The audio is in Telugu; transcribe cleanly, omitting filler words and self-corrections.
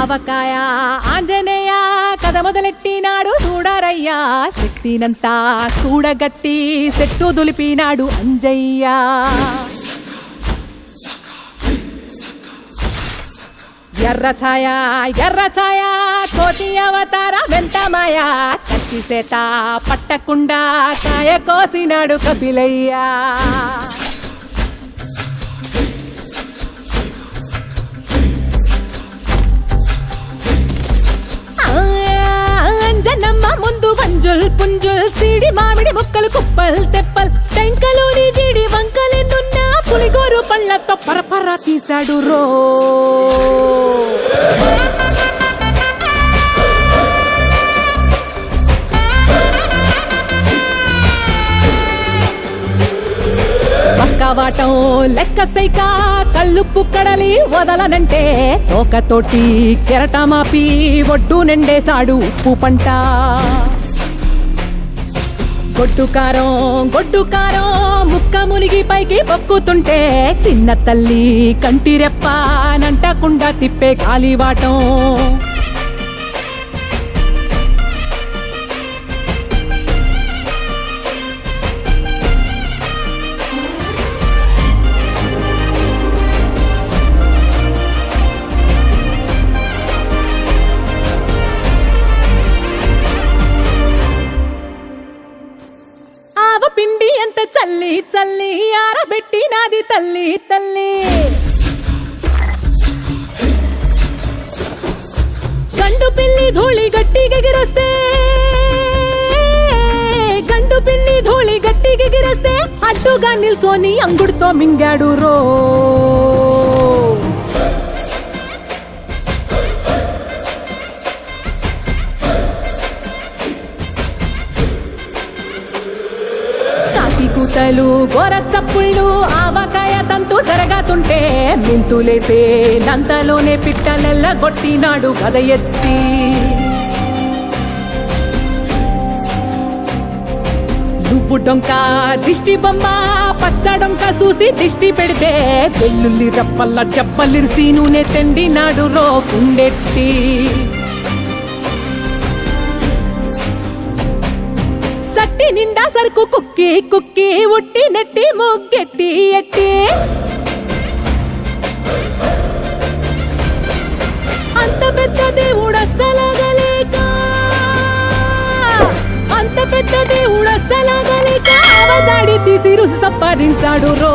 ఆవకాయ ఆంజనేయ కథ మొదలెట్టినాడు చూడరయ్యా శక్తినంతా కూడగట్టి చెట్టు దులిపినాడు అంజయ్య ఎర్ర ఛాయ కోటి అవతార వెంటమాయ కత్తి సేత పట్టకుండా కాయ కోసినాడు కపిలయ్య అంజనమ్మ ముందు వంజుల్ పుంజుల్ సిడి మామిడి ముక్కలు కుప్పల్ తెప్పల్ టెంకలోని జీడి వంకలెన్నున్నా పులిగోరు పళ్ళతో పరపర తీశాడు రో పక్కవాటం లెక్క సైక కళ్ళుప్పు కడలి వదలనంటే తోకతోటి కెరటమాపి ఒడ్డు నిండేశాడు ఉప్పు పంట గొడ్డు కారం ముక్క మునిగి పైకి పొక్కుతుంటే చిన్న తల్లి కంటిరెప్ప నంటకుండా తిప్పే కాలివాటం పిండి ఎంత చల్లి చల్లి ఆరబెట్టి నాది తల్లి తల్లి గండు పిల్లి ధూళి గట్టి ఎగిరొస్తే అడ్డుగా నిల్సోని అంగుడితో మింగాడు రో కూతలు గోర చప్పుళ్ళు ఆవకాయ తంతు జరగతుంటే మింతులేసే నంతలోనే పిట్టలెల్ల కొట్టినాడు గద ఎత్తి నువ్వు డొంక దిష్టి బొమ్మ పచ్చడొంక చూసి దిష్టి పెడితే వెల్లుల్లి రప్పల్ల చెప్పలిరిసి నూనె తెండినాడు రో కుండెత్తి నిండా సరుకు కుక్కి ఉట్టి నెట్టి ముగ్గెట్టి ఎట్టి అంత పెద్ద దేవుడస్సలగలేక అవదాడి తీసి రుచి సంపాదించాడు రో